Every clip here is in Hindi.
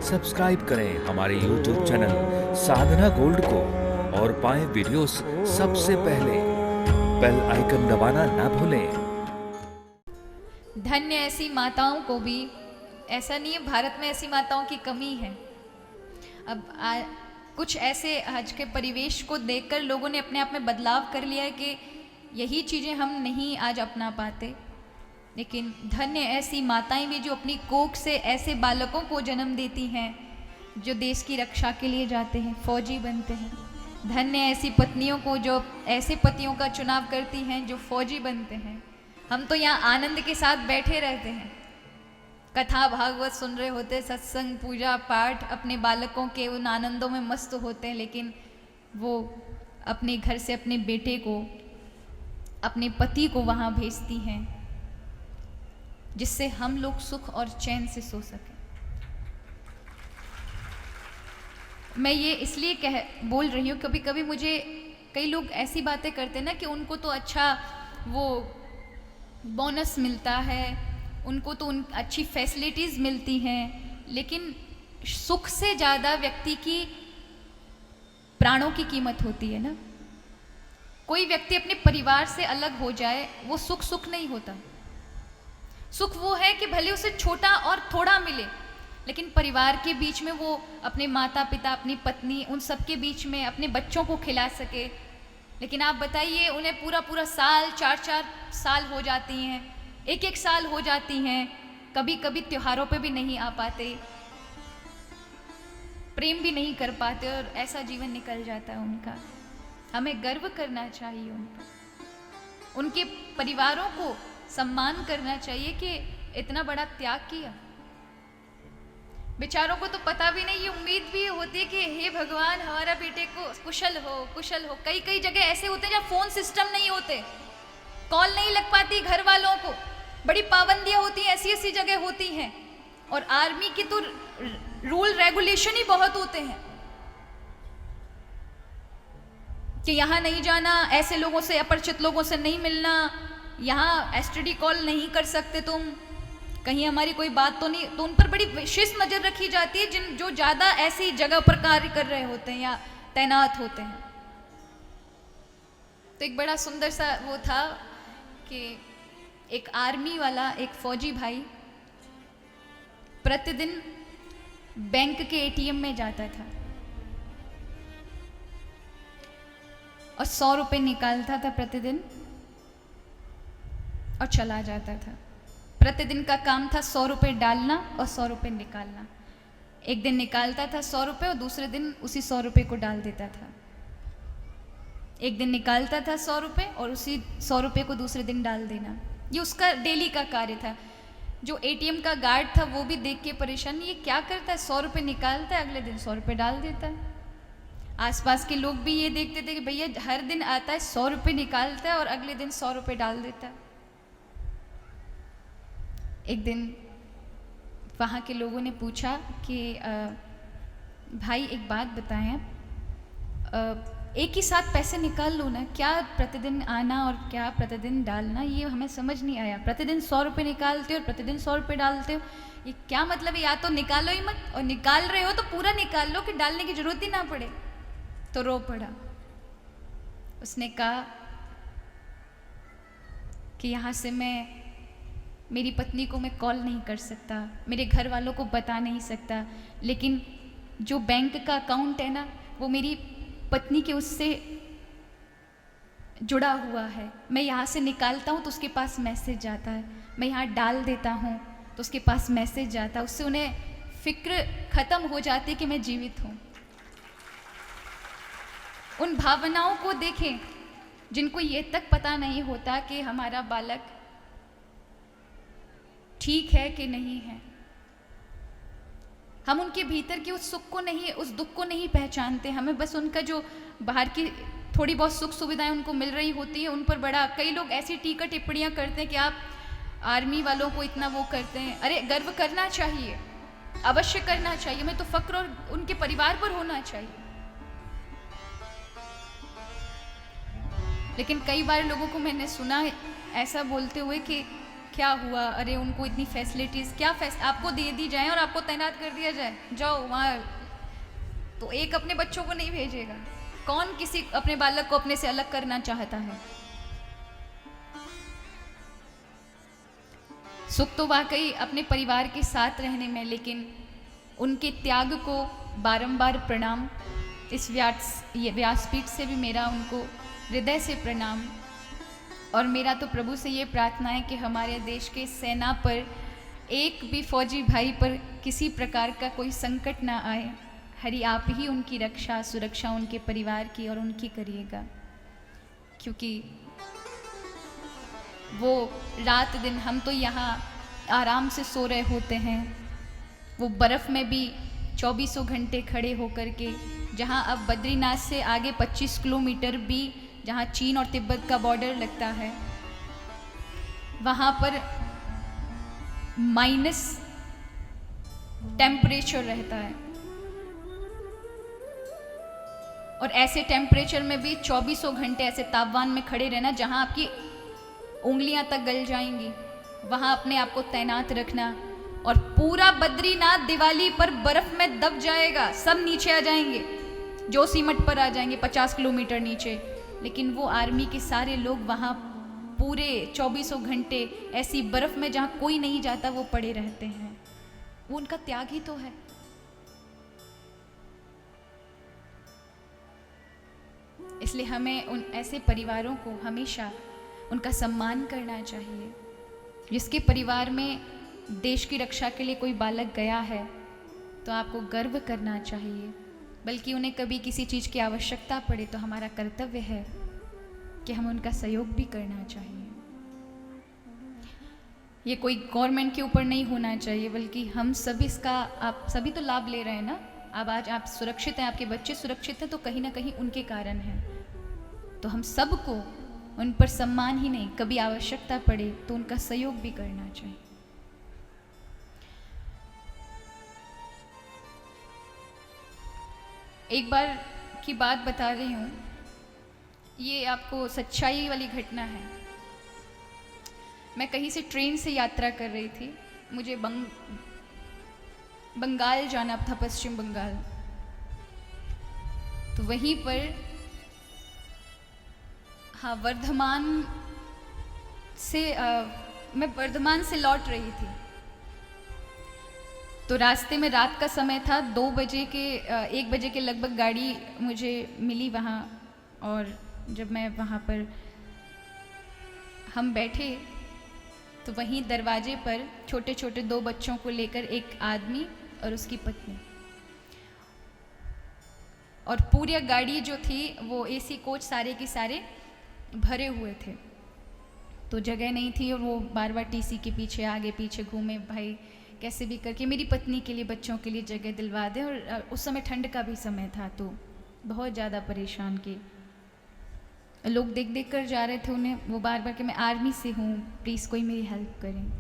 सब्सक्राइब करें हमारे YouTube चैनल साधना गोल्ड को और पाएं वीडियोस सबसे पहले। बेल आइकन दबाना ना भूलें। धन्य ऐसी माताओं को भी, ऐसा नहीं है भारत में ऐसी माताओं की कमी है। अब कुछ ऐसे आज के परिवेश को देखकर लोगों ने अपने आप में बदलाव कर लिया है कि यही चीज़ें हम नहीं आज अपना पाते। लेकिन धन्य ऐसी माताएं भी जो अपनी कोख से ऐसे बालकों को जन्म देती हैं जो देश की रक्षा के लिए जाते हैं, फौजी बनते हैं। धन्य ऐसी पत्नियों को जो ऐसे पतियों का चुनाव करती हैं जो फौजी बनते हैं। हम तो यहाँ आनंद के साथ बैठे रहते हैं, कथा भागवत सुन रहे होते, सत्संग पूजा पाठ, अपने बालकों के उन आनंदों में मस्त होते हैं, लेकिन वो अपने घर से अपने बेटे को, अपने पति को वहाँ भेजती हैं जिससे हम लोग सुख और चैन से सो सकें। मैं ये इसलिए बोल रही हूँ, कभी कभी मुझे कई लोग ऐसी बातें करते हैं ना कि उनको तो अच्छा वो बोनस मिलता है, उनको तो अच्छी फैसिलिटीज़ मिलती हैं, लेकिन सुख से ज़्यादा व्यक्ति की प्राणों की कीमत होती है ना। कोई व्यक्ति अपने परिवार से अलग हो जाए वो सुख नहीं होता। सुख वो है कि भले उसे छोटा और थोड़ा मिले, लेकिन परिवार के बीच में वो अपने माता पिता, अपनी पत्नी, उन सब के बीच में अपने बच्चों को खिला सके। लेकिन आप बताइए, उन्हें पूरा साल, 4 साल हो जाती हैं, 1 साल हो जाती हैं, कभी कभी त्योहारों पे भी नहीं आ पाते, प्रेम भी नहीं कर पाते और ऐसा जीवन निकल जाता है उनका। हमें गर्व करना चाहिए उन पर, उनके परिवारों को सम्मान करना चाहिए कि इतना बड़ा त्याग किया। बेचारों को तो पता भी नहीं, ये उम्मीद भी होती है कि हे भगवान हमारा बेटे को कुशल हो। कई जगह ऐसे होते हैं जहाँ फोन सिस्टम नहीं होते, कॉल नहीं लग पाती घर वालों को, बड़ी पाबंदियां होती हैं, ऐसी जगह होती हैं। और आर्मी की तो रूल रेगुलेशन ही बहुत होते हैं कि यहाँ नहीं जाना, ऐसे लोगों से, अपरिचित लोगों से नहीं मिलना, यहाँ एसटीडी कॉल नहीं कर सकते तुम, कहीं हमारी कोई बात तो नहीं। तो उन पर बड़ी विशेष नज़र रखी जाती है जो ज़्यादा ऐसी जगह पर कार्य कर रहे होते हैं या तैनात होते हैं। तो एक बड़ा सुंदर सा वो था कि एक आर्मी वाला, एक फौजी भाई प्रतिदिन बैंक के एटीएम में जाता था और 100 रुपये निकालता था प्रतिदिन और चला जाता था। प्रतिदिन का काम था 100 रुपये डालना और 100 रुपये निकालना। एक दिन निकालता था 100 रुपये और दूसरे दिन उसी 100 रुपये को डाल देता था। एक दिन निकालता था 100 रुपये और उसी 100 रुपये को दूसरे दिन डाल देना। ये उसका डेली का कार्य था। जो एटीएम का गार्ड था वो भी देख के परेशान, ये क्या करता है, 100 रुपये निकालता है, अगले दिन 100 रुपये डाल देता है। आसपास के लोग भी ये देखते थे कि भैया हर दिन आता है, 100 रुपये निकालता है और अगले दिन 100 रुपये डाल देता है। एक दिन वहाँ के लोगों ने पूछा कि भाई एक बात बताएं, एक ही साथ पैसे निकाल लो ना, क्या प्रतिदिन आना और क्या प्रतिदिन डालना, ये हमें समझ नहीं आया। प्रतिदिन 100 रुपये निकालते हो और प्रतिदिन 100 रुपये डालते हो, ये क्या मतलब है? या तो निकालो ही मत, और निकाल रहे हो तो पूरा निकाल लो कि डालने की जरूरत ही ना पड़े। तो रो पड़ा। उसने कहा कि यहाँ से मेरी पत्नी को मैं कॉल नहीं कर सकता, मेरे घर वालों को बता नहीं सकता, लेकिन जो बैंक का अकाउंट है ना वो मेरी पत्नी के उससे जुड़ा हुआ है। मैं यहाँ से निकालता हूँ तो उसके पास मैसेज जाता है, मैं यहाँ डाल देता हूँ तो उसके पास मैसेज जाता है। उससे उन्हें फिक्र खत्म हो जाती है कि मैं जीवित हूँ। उन भावनाओं को देखें जिनको ये तक पता नहीं होता कि हमारा बालक ठीक है कि नहीं है। हम उनके भीतर की उस सुख को नहीं, उस दुख को नहीं पहचानते। हमें बस उनका जो बाहर की थोड़ी बहुत सुख सुविधाएं उनको मिल रही होती है, उन पर बड़ा, कई लोग ऐसी टीका टिप्पणियां करते हैं कि आप आर्मी वालों को इतना वो करते हैं। अरे गर्व करना चाहिए, अवश्य करना चाहिए, हमें तो फक्र और उनके परिवार पर होना चाहिए। लेकिन कई बार लोगों को मैंने सुना ऐसा बोलते हुए कि क्या हुआ, अरे उनको इतनी फैसिलिटीज़ क्या आपको दे दी जाए और आपको तैनात कर दिया जाए, जाओ वहाँ, तो एक अपने बच्चों को नहीं भेजेगा। कौन किसी अपने बालक को अपने से अलग करना चाहता है? सुख तो वाकई अपने परिवार के साथ रहने में, लेकिन उनके त्याग को बारंबार प्रणाम। इस व्यासपीठ से भी मेरा उनको हृदय से प्रणाम। और मेरा तो प्रभु से ये प्रार्थना है कि हमारे देश के सेना पर एक भी फौजी भाई पर किसी प्रकार का कोई संकट ना आए। हरि आप ही उनकी रक्षा सुरक्षा उनके परिवार की और उनकी करिएगा, क्योंकि वो रात दिन, हम तो यहाँ आराम से सो रहे होते हैं, वो बर्फ़ में भी 24 घंटे खड़े होकर के, जहाँ अब बद्रीनाथ से आगे 25 किलोमीटर भी, जहाँ चीन और तिब्बत का बॉर्डर लगता है, वहाँ पर माइनस टेम्परेचर रहता है। और ऐसे टेम्परेचर में भी 24 घंटे ऐसे तापमान में खड़े रहना जहाँ आपकी उंगलियां तक गल जाएंगी, वहाँ अपने आप को तैनात रखना। और पूरा बद्रीनाथ दिवाली पर बर्फ में दब जाएगा, सब नीचे आ जाएंगे, जो सीमट पर आ जाएंगे 50 किलोमीटर नीचे, लेकिन वो आर्मी के सारे लोग वहाँ पूरे 24 घंटे ऐसी बर्फ में जहाँ कोई नहीं जाता वो पड़े रहते हैं। वो उनका त्याग ही तो है। इसलिए हमें उन ऐसे परिवारों को हमेशा उनका सम्मान करना चाहिए। जिसके परिवार में देश की रक्षा के लिए कोई बालक गया है तो आपको गर्व करना चाहिए, बल्कि उन्हें कभी किसी चीज़ की आवश्यकता पड़े तो हमारा कर्तव्य है कि हम उनका सहयोग भी करना चाहिए। ये कोई गवर्नमेंट के ऊपर नहीं होना चाहिए, बल्कि हम सभी इसका, आप सभी तो लाभ ले रहे हैं ना। अब आज आप सुरक्षित हैं, आपके बच्चे सुरक्षित हैं, तो कहीं ना कहीं उनके कारण है। तो हम सबको उन पर सम्मान ही नहीं, कभी आवश्यकता पड़े तो उनका सहयोग भी करना चाहिए। एक बार की बात बता रही हूँ, ये आपको सच्चाई वाली घटना है। मैं कहीं से ट्रेन से यात्रा कर रही थी, मुझे बंगाल जाना था, पश्चिम बंगाल। तो वहीं पर हाँ मैं वर्धमान से लौट रही थी। तो रास्ते में रात का समय था, 1 बजे के लगभग गाड़ी मुझे मिली वहाँ। और जब मैं वहाँ पर हम बैठे तो वहीं दरवाजे पर छोटे छोटे 2 बच्चों को लेकर एक आदमी और उसकी पत्नी, और पूरी गाड़ी जो थी वो एसी कोच सारे के सारे भरे हुए थे। तो जगह नहीं थी और वो बार बार टीसी के पीछे आगे पीछे घूमे, भाई कैसे भी करके मेरी पत्नी के लिए, बच्चों के लिए जगह दिलवा दें। और उस समय ठंड का भी समय था, तो बहुत ज़्यादा परेशान किए। लोग देख देख कर जा रहे थे उन्हें, वो बार बार कि मैं आर्मी से हूँ, प्लीज़ कोई मेरी हेल्प करें,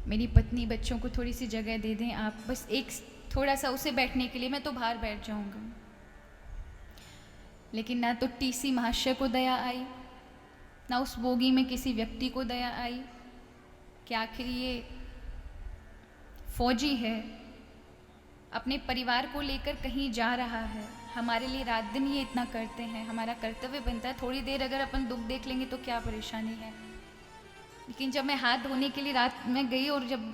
मेरी पत्नी बच्चों को थोड़ी सी जगह दे दें आप, बस एक थोड़ा सा उसे बैठने के लिए, मैं तो बाहर बैठ जाऊँगा। लेकिन ना तो टीसी महाशय को दया आई, ना उस बोगी में किसी व्यक्ति को दया आई कि आखिर ये फौजी है, अपने परिवार को लेकर कहीं जा रहा है, हमारे लिए रात दिन ये इतना करते हैं, हमारा कर्तव्य बनता है थोड़ी देर अगर अपन दुख देख लेंगे तो क्या परेशानी है। लेकिन जब मैं हाथ धोने के लिए रात में गई और जब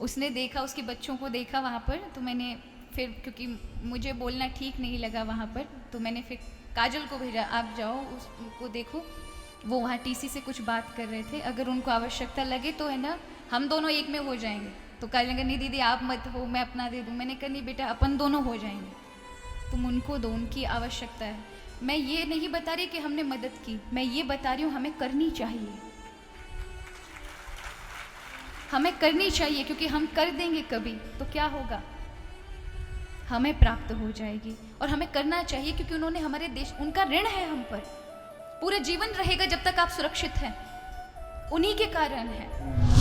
उसने देखा, उसके बच्चों को देखा वहाँ पर, तो मैंने फिर, क्योंकि मुझे बोलना ठीक नहीं लगा वहाँ पर, तो मैंने फिर काजल को भेजा, आप जाओ उसको देखो, वो वहाँ टीसी से कुछ बात कर रहे थे, अगर उनको आवश्यकता लगे तो है ना हम दोनों एक में हो जाएंगे। तो काजल ने, नहीं दीदी आप मत हो, मैं अपना दे दूँ। मैंने कहा नहीं बेटा, अपन दोनों हो जाएंगे, तुम उनको दो, उनकी आवश्यकता है। मैं ये नहीं बता रही कि हमने मदद की, मैं ये बता रही हूँ हमें करनी चाहिए, हमें करनी चाहिए, क्योंकि हम कर देंगे कभी तो क्या होगा, हमें प्राप्त हो जाएगी। और हमें करना चाहिए क्योंकि उन्होंने हमारे देश, उनका ऋण है हम पर, पूरे जीवन रहेगा जब तक आप सुरक्षित हैं, उन्हीं के कारण है।